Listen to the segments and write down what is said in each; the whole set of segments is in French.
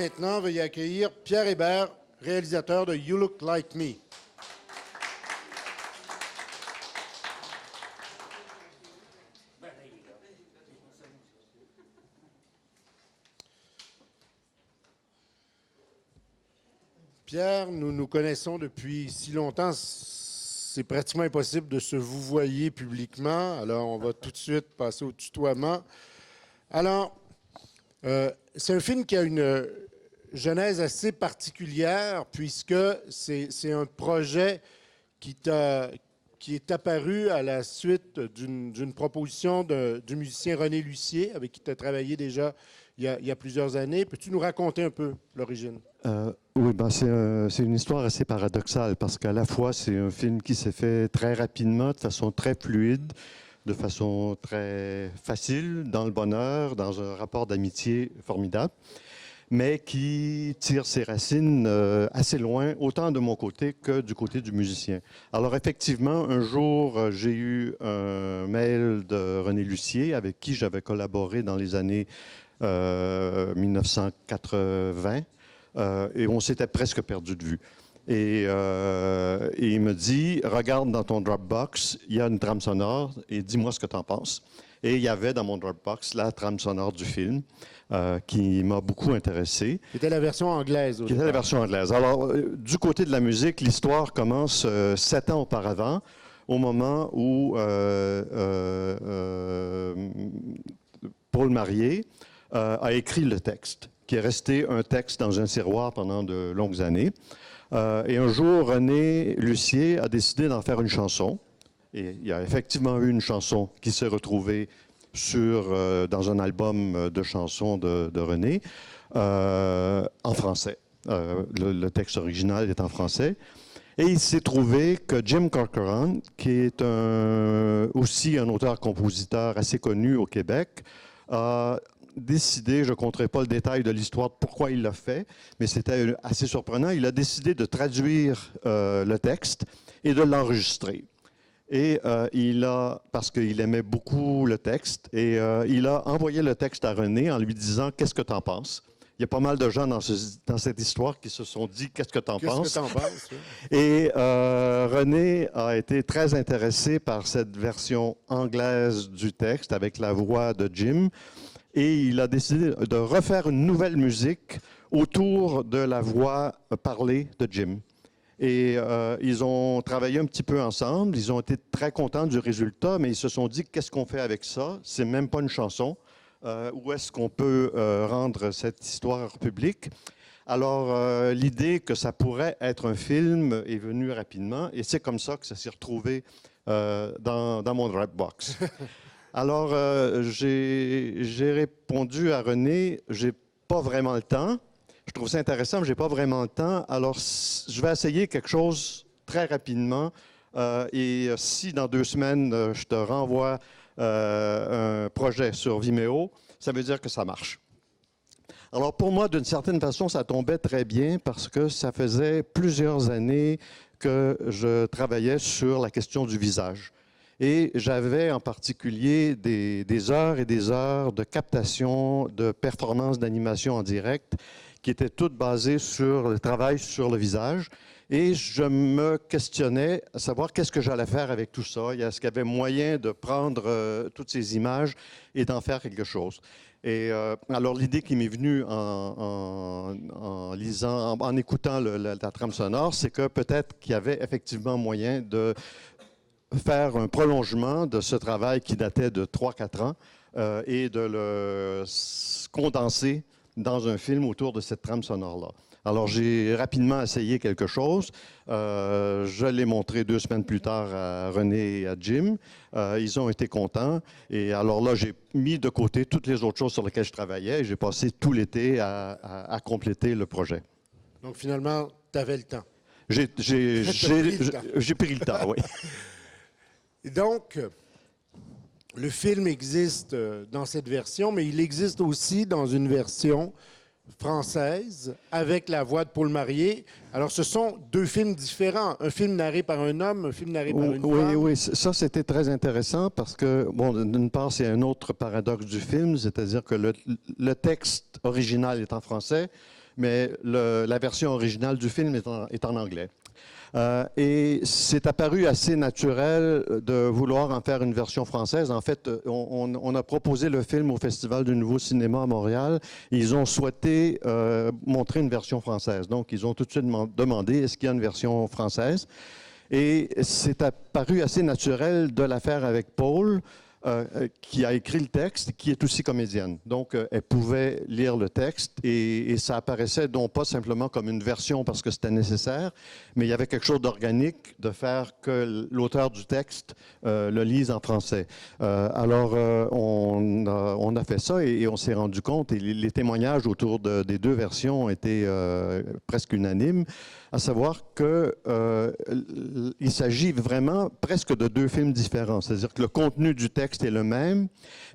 maintenant, veuillez accueillir Pierre Hébert, réalisateur de You Look Like Me. Pierre, nous nous connaissons depuis si longtemps, c'est pratiquement impossible de se vouvoyer publiquement. Alors, on va tout de suite passer au tutoiement. Alors, c'est un film qui a une genèse assez particulière puisque c'est un projet qui est apparu à la suite d'une proposition du musicien René Lucier, avec qui tu as travaillé déjà il y a plusieurs années. Peux-tu nous raconter un peu l'origine? Oui, c'est une histoire assez paradoxale parce qu'à la fois, c'est un film qui s'est fait très rapidement, de façon très fluide, de façon très facile, dans le bonheur, dans un rapport d'amitié formidable, mais qui tire ses racines assez loin, autant de mon côté que du côté du musicien. Alors effectivement, un jour, j'ai eu un mail de René Lucier, avec qui j'avais collaboré dans les années 1980, et on s'était presque perdu de vue. Et il me dit, regarde dans ton Dropbox, il y a une trame sonore, et dis-moi ce que tu en penses. Et il y avait dans mon Dropbox la trame sonore du film, qui m'a beaucoup intéressé. C'était la version anglaise. Qui était la version anglaise. Alors, du côté de la musique, l'histoire commence 7 ans auparavant, au moment où Paul Marié a écrit le texte, qui est resté un texte dans un tiroir pendant de longues années. Et un jour, René Lucier a décidé d'en faire une chanson. Et il y a effectivement eu une chanson qui s'est retrouvée dans un album de chansons de René, en français. Le texte original est en français. Et il s'est trouvé que Jim Corcoran, qui est aussi un auteur-compositeur assez connu au Québec, a décidé, je ne compterai pas le détail de l'histoire de pourquoi il l'a fait, mais c'était assez surprenant, il a décidé de traduire le texte et de l'enregistrer. Et parce qu'il aimait beaucoup le texte, et il a envoyé le texte à René en lui disant « Qu'est-ce que tu en penses ?» Il y a pas mal de gens dans cette histoire qui se sont dit « Qu'est-ce que tu en penses ?» Qu'est-ce que tu en penses? Oui. Et René a été très intéressé par cette version anglaise du texte avec la voix de Jim. Et il a décidé de refaire une nouvelle musique autour de la voix parlée de Jim. Et ils ont travaillé un petit peu ensemble, ils ont été très contents du résultat, mais ils se sont dit, qu'est-ce qu'on fait avec ça? C'est même pas une chanson. Où est-ce qu'on peut rendre cette histoire publique? Alors, l'idée que ça pourrait être un film est venue rapidement, et c'est comme ça que ça s'est retrouvé dans mon Dropbox. Alors, j'ai répondu à René, j'ai pas vraiment le temps. Je trouve ça intéressant, mais j'ai pas vraiment le temps. Alors, je vais essayer quelque chose très rapidement. Et si dans 2 semaines, je te renvoie un projet sur Vimeo, ça veut dire que ça marche. Alors, pour moi, d'une certaine façon, ça tombait très bien parce que ça faisait plusieurs années que je travaillais sur la question du visage. Et j'avais en particulier des heures et des heures de captation, de performances d'animation en direct qui étaient toutes basées sur le travail sur le visage. Et je me questionnais à savoir qu'est-ce que j'allais faire avec tout ça. Est-ce qu'il y avait moyen de prendre toutes ces images et d'en faire quelque chose? Et alors l'idée qui m'est venue en lisant, en écoutant la trame sonore, c'est que peut-être qu'il y avait effectivement moyen de faire un prolongement de ce travail qui datait de 3-4 ans et de le condenser dans un film autour de cette trame sonore-là. Alors, j'ai rapidement essayé quelque chose. Je l'ai montré 2 semaines plus tard à René et à Jim. Ils ont été contents. Et alors là, j'ai mis de côté toutes les autres choses sur lesquelles je travaillais et j'ai passé tout l'été à compléter le projet. Donc, finalement, tu avais le temps. J'ai pris le temps, oui. Et donc, le film existe dans cette version, mais il existe aussi dans une version française avec la voix de Paul Marié. Alors, ce sont 2 films différents. Un film narré par un homme, un film narré par une femme. Oui, ça, c'était très intéressant parce que, bon, d'une part, c'est un autre paradoxe du film, c'est-à-dire que le texte original est en français, mais la version originale du film est en anglais. Et c'est apparu assez naturel de vouloir en faire une version française. En fait, on a proposé le film au Festival du Nouveau Cinéma à Montréal. Ils ont souhaité montrer une version française. Donc, ils ont tout de suite demandé est-ce qu'il y a une version française. Et c'est apparu assez naturel de la faire avec Paul, qui a écrit le texte, qui est aussi comédienne. Donc, elle pouvait lire le texte et ça apparaissait non pas simplement comme une version parce que c'était nécessaire, mais il y avait quelque chose d'organique de faire que l'auteur du texte le lise en français. Alors, on a fait ça et on s'est rendu compte, et les témoignages autour des deux versions étaient presque unanimes, à savoir qu'il s'agit vraiment presque de deux films différents. C'est-à-dire que le contenu du texte est le même,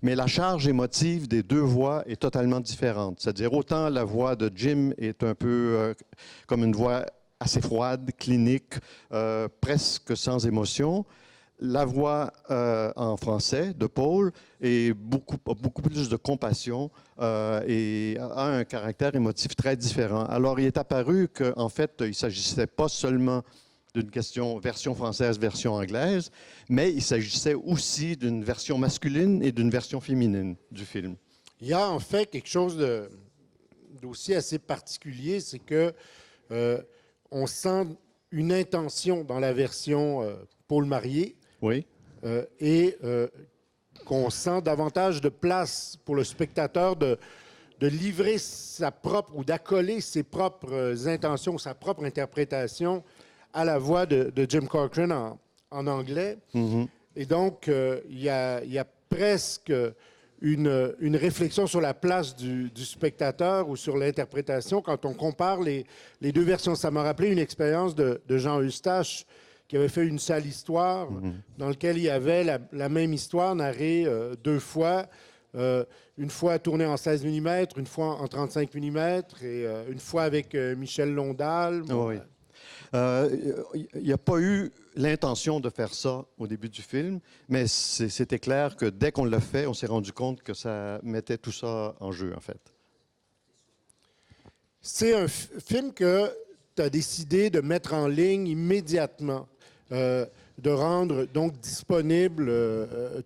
mais la charge émotive des deux voix est totalement différente. C'est-à-dire autant la voix de Jim est un peu comme une voix assez froide, clinique, presque sans émotion. La voix en français de Paul est beaucoup plus de compassion et a un caractère émotif très différent. Alors, il est apparu qu'en fait, il ne s'agissait pas seulement d'une question version française, version anglaise, mais il s'agissait aussi d'une version masculine et d'une version féminine du film. Il y a en fait quelque chose d'aussi assez particulier, c'est que on sent une intention dans la version Paul Marié. Oui. Et qu'on sent davantage de place pour le spectateur de livrer sa propre ou d'accoler ses propres intentions, sa propre interprétation à la voix de Jim Corcoran en anglais. Mm-hmm. Et donc, il y a presque une réflexion sur la place du spectateur ou sur l'interprétation quand on compare les deux versions. Ça m'a rappelé une expérience de Jean Eustache, qui avait fait une sale histoire dans laquelle il y avait la même histoire narrée deux fois, une fois tournée en 16 mm, une fois en 35 mm, et une fois avec Michel Londal. Oui. Il n'y a pas eu l'intention de faire ça au début du film, mais c'était clair que dès qu'on l'a fait, on s'est rendu compte que ça mettait tout ça en jeu, en fait. C'est un film que tu as décidé de mettre en ligne immédiatement. De rendre donc disponible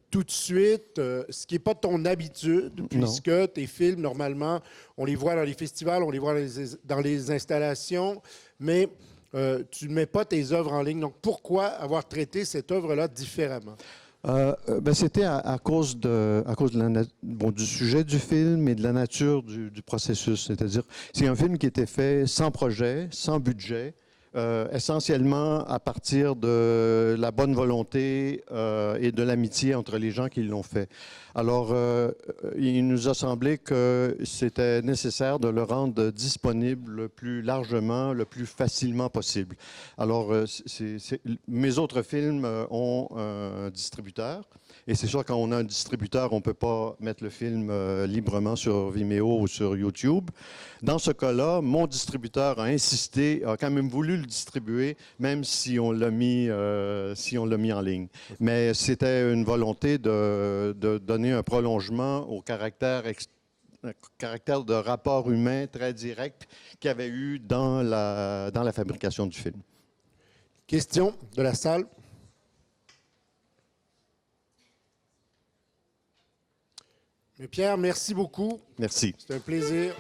tout de suite, ce qui n'est pas ton habitude, puisque non. Tes films, normalement, on les voit dans les festivals, on les voit dans les installations, mais tu ne mets pas tes œuvres en ligne. Donc, pourquoi avoir traité cette œuvre-là différemment? C'était à cause du sujet du film et de la nature du processus. C'est-à-dire, c'est un film qui était fait sans projet, sans budget, essentiellement à partir de la bonne volonté et de l'amitié entre les gens qui l'ont fait. Alors, il nous a semblé que c'était nécessaire de le rendre disponible le plus largement, le plus facilement possible. Alors, mes autres films ont un distributeur. Et c'est sûr, quand on a un distributeur, on ne peut pas mettre le film librement sur Vimeo ou sur YouTube. Dans ce cas-là, mon distributeur a insisté, a quand même voulu le distribuer, même si on l'a mis en ligne. Mais c'était une volonté de donner un prolongement au caractère de rapport humain très direct qu'il y avait eu dans la fabrication du film. Question de la salle. Mais Pierre, merci beaucoup. Merci. C'est un plaisir.